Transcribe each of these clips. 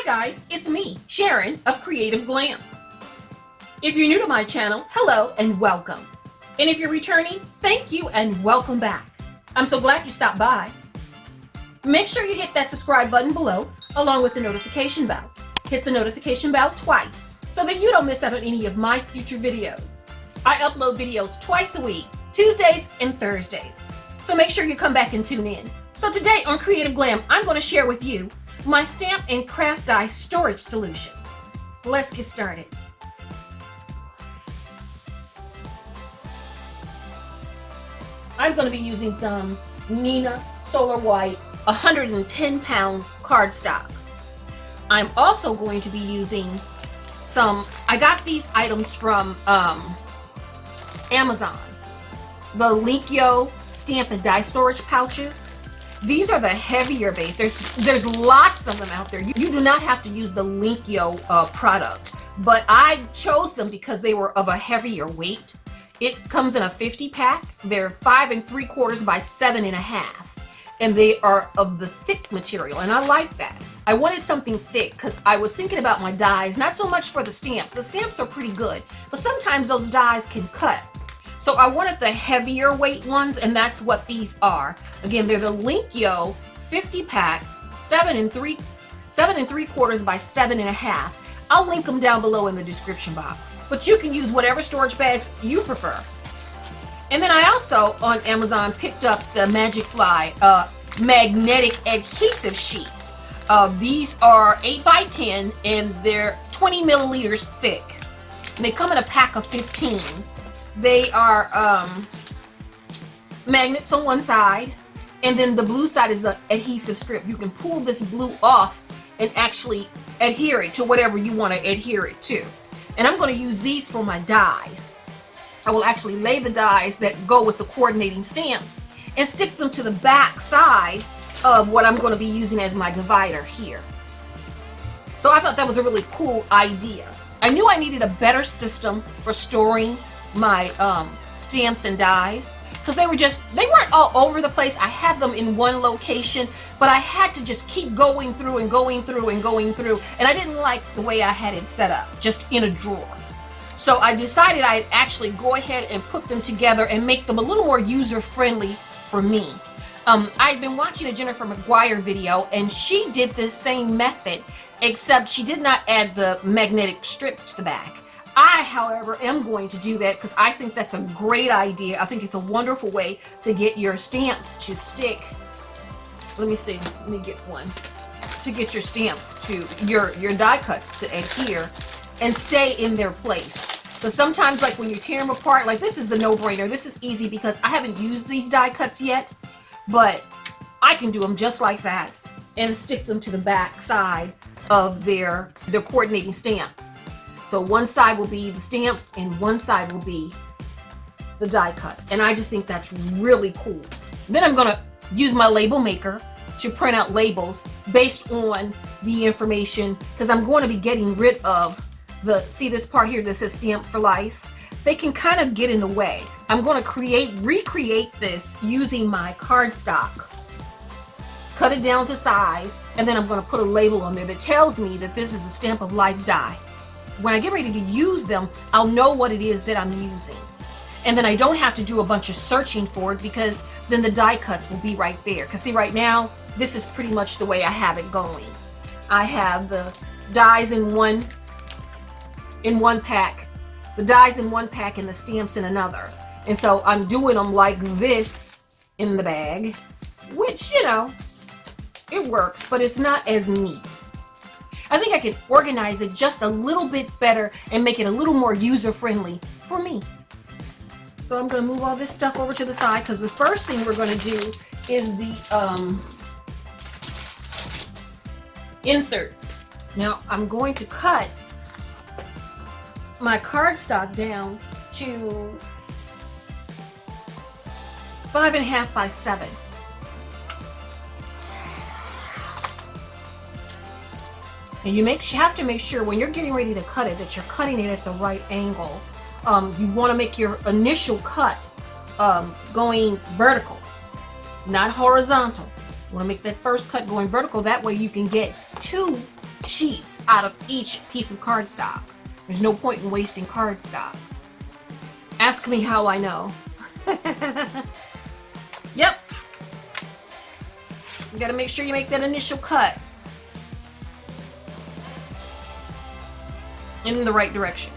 guys, it's me, Sharon of Creative Glam. If you're new to my channel, hello and welcome. And if you're returning, thank you and welcome back. I'm so glad you stopped by. Make sure you hit that subscribe button below along with the notification bell. Hit the notification bell twice so that you don't miss out on any of my future videos. I upload videos twice a week, Tuesdays and Thursdays. So make sure you come back and tune in. So today on Creative Glam, I'm going to share with you my stamp and craft die storage solutions. Let's get started. I'm going to be using some Nina Solar White 110-pound cardstock. I'm also going to be using some, I got these items from Amazon. The Linkyo stamp and die storage pouches. These are the heavier base. There's lots of them out there. You do not have to use the Linkyo product, but I chose them because they were of a heavier weight. It comes in a 50 pack. They're 5 3/4 by 7 1/2, and they are of the thick material, and I like that. I wanted something thick because I was thinking about my dies, not so much for the stamps. The stamps are pretty good, but sometimes those dies can cut. So I wanted the heavier weight ones, and that's what these are. Again, they're the Linkyo 50 pack, 7 3/4 by 7 1/2. I'll link them down below in the description box, but you can use whatever storage bags you prefer. And then I also on Amazon picked up the Magic Fly magnetic adhesive sheets. These are 8 by 10 and they're 20 milliliters thick. And they come in a pack of 15. They are magnets on one side, and then the blue side is the adhesive strip. You can pull this blue off and actually adhere it to whatever you want to adhere it to. And I'm going to use these for my dies. I will actually lay the dies that go with the coordinating stamps and stick them to the back side of what I'm going to be using as my divider here. So I thought that was a really cool idea. I knew I needed a better system for storing my stamps and dies because they weren't all over the place. I had them in one location, but I had to just keep going through and going through and going through, and I didn't like the way I had it set up, just in a drawer. So I decided I'd actually go ahead and put them together and make them a little more user-friendly for me. I've been watching a Jennifer McGuire video, and she did this same method, except she did not add the magnetic strips to the back. I, however, am going to do that because I think that's a great idea. I think it's a wonderful way to get your stamps to stick. Let me see. Let me get one. To get your stamps to, your die cuts to adhere and stay in their place. So sometimes, like when you tear them apart, like this is a no-brainer. This is easy because I haven't used these die cuts yet, but I can do them just like that and stick them to the back side of their coordinating stamps. So one side will be the stamps and one side will be the die cuts. And I just think that's really cool. Then I'm going to use my label maker to print out labels based on the information, because I'm going to be getting rid of see this part here that says Stamp for Life? They can kind of get in the way. I'm going to recreate this using my cardstock. Cut it down to size, and then I'm going to put a label on there that tells me that this is a Stamp of Life die. When I get ready to use them, I'll know what it is that I'm using. And then I don't have to do a bunch of searching for it, because then the die cuts will be right there. Because see, right now, this is pretty much the way I have it going. I have the dies in one pack, the dies in one pack and the stamps in another. And so I'm doing them like this in the bag, which, you know, it works, but it's not as neat. I think I could organize it just a little bit better and make it a little more user-friendly for me. So I'm going to move all this stuff over to the side, because the first thing we're going to do is the inserts. Now I'm going to cut my cardstock down to 5 1/2 by 7. And you have to make sure when you're getting ready to cut it that you're cutting it at the right angle. You want to make your initial cut going vertical, not horizontal. You want to make that first cut going vertical. That way you can get 2 sheets out of each piece of cardstock. There's no point in wasting cardstock. Ask me how I know. Yep. You gotta make sure you make that initial cut in the right direction.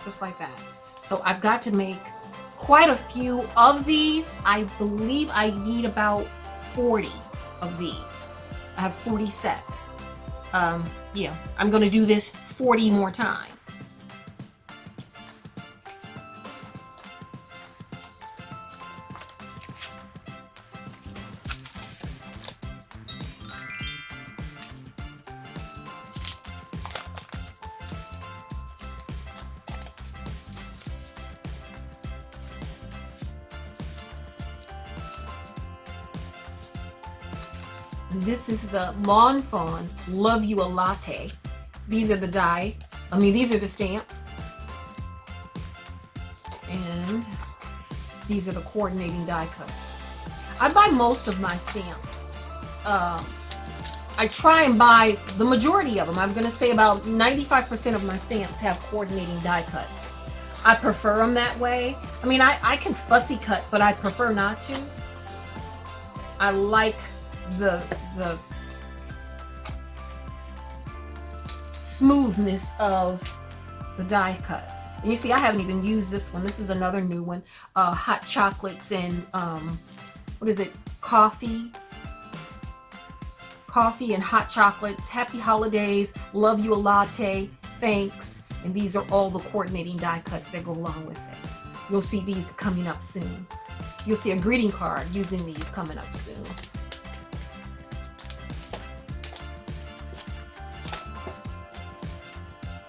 Just like that. So I've got to make quite a few of these. I believe I need about 40 of these. I have 40 sets. Yeah, I'm gonna do this 40 more times. And this is the Lawn Fawn Love You a Latte. These are the die. These are the stamps. And these are the coordinating die cuts. I buy most of my stamps. I try and buy the majority of them. I'm going to say about 95% of my stamps have coordinating die cuts. I prefer them that way. I can fussy cut, but I prefer not to. I like the smoothness of the die cuts. And you see, I haven't even used this one. This is another new one. Hot chocolates and what is it? Coffee and hot chocolates. Happy holidays. Love you a latte. Thanks. And these are all the coordinating die cuts that go along with it. You'll see these coming up soon. You'll see a greeting card using these coming up soon.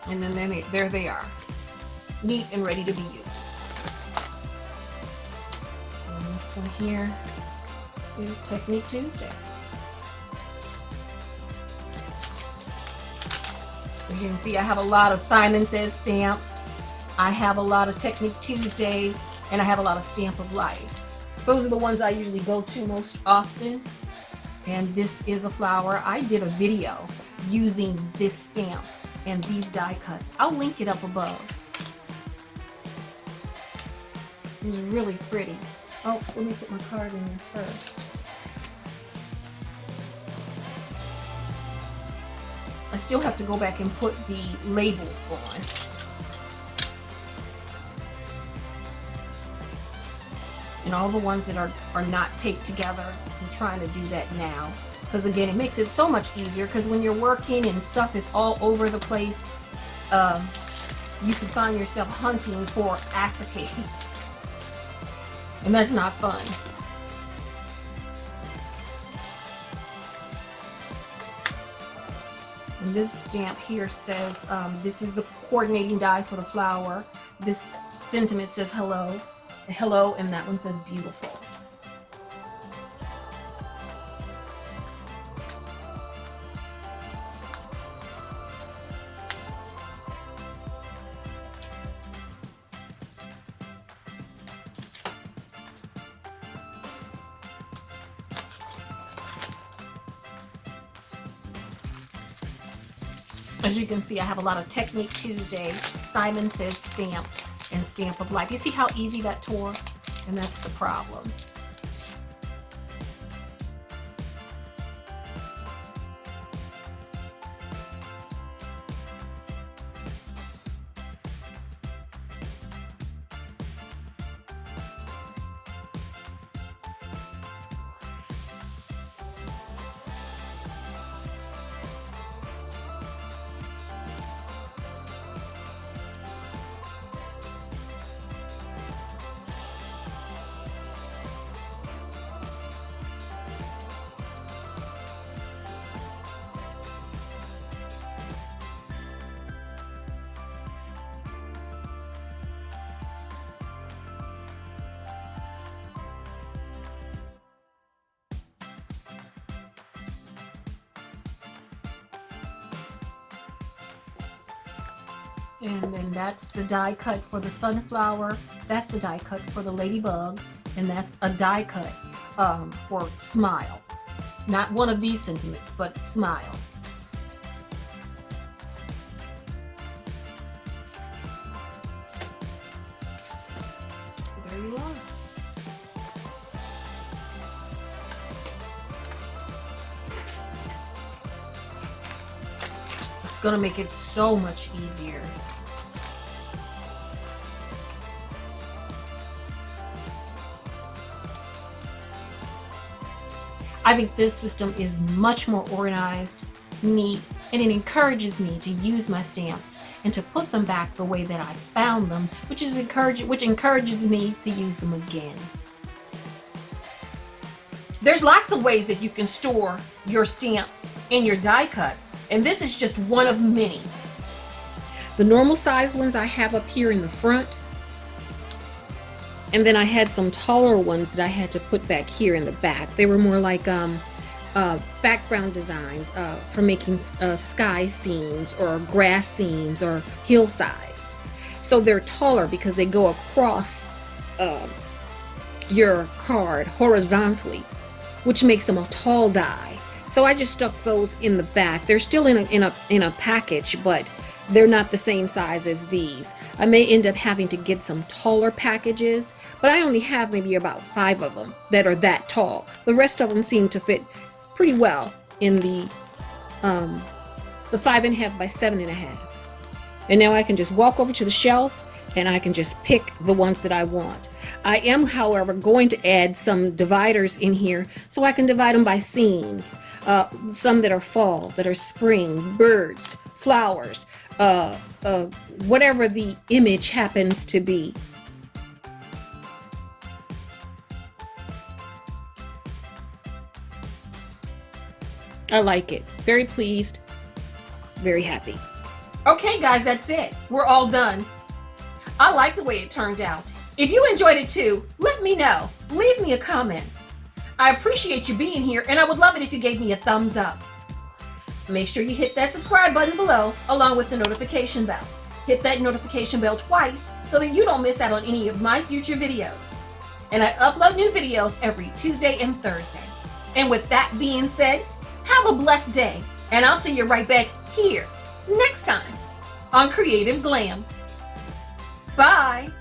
And then there they are, neat and ready to be used. And this one here is Technique Tuesday. As you can see, I have a lot of Simon Says stamps. I have a lot of Technique Tuesdays, and I have a lot of Stamp of Life. Those are the ones I usually go to most often. And this is a flower. I did a video using this stamp and these die cuts. I'll link it up above. It's really pretty. Oh, so let me put my card in there first. I still have to go back and put the labels on. And all the ones that are not taped together, I'm trying to do that now. Because again, it makes it so much easier, because when you're working and stuff is all over the place, you can find yourself hunting for acetate. And that's not fun. And this stamp here says, this is the coordinating die for the flower. This sentiment says hello, and that one says beautiful. As you can see, I have a lot of Technique Tuesday, Simon Says stamps, and Stamp of Life. You see how easy that tore? And that's the problem. And then that's the die cut for the sunflower. That's the die cut for the ladybug. And that's a die cut for smile. Not one of these sentiments, but smile. So there you are. It's gonna make it so much easier. I think this system is much more organized, neat, and it encourages me to use my stamps and to put them back the way that I found them, which encourages me to use them again. There's lots of ways that you can store your stamps and your die cuts, and this is just one of many. The normal size ones I have up here in the front, and then I had some taller ones that I had to put back here in the back. They were more like background designs for making sky scenes or grass scenes or hillsides. So they're taller because they go across your card horizontally, which makes them a tall die. So I just stuck those in the back. They're still in a package, but they're not the same size as these. I may end up having to get some taller packages, but I only have maybe about 5 of them that are that tall. The rest of them seem to fit pretty well in the 5.5 by 7.5. And now I can just walk over to the shelf and I can just pick the ones that I want. I am, however, going to add some dividers in here so I can divide them by scenes. Some that are fall, that are spring, birds, flowers, whatever the image happens to be. I like it. Very pleased, very happy. Okay guys, that's it. We're all done. I like the way it turned out. If you enjoyed it too, let me know. Leave me a comment. I appreciate you being here, and I would love it if you gave me a thumbs up. Make sure you hit that subscribe button below along with the notification bell. Hit that notification bell twice so that you don't miss out on any of my future videos. And I upload new videos every Tuesday and Thursday. And with that being said, have a blessed day, and I'll see you right back here next time on Creative Glam. Bye!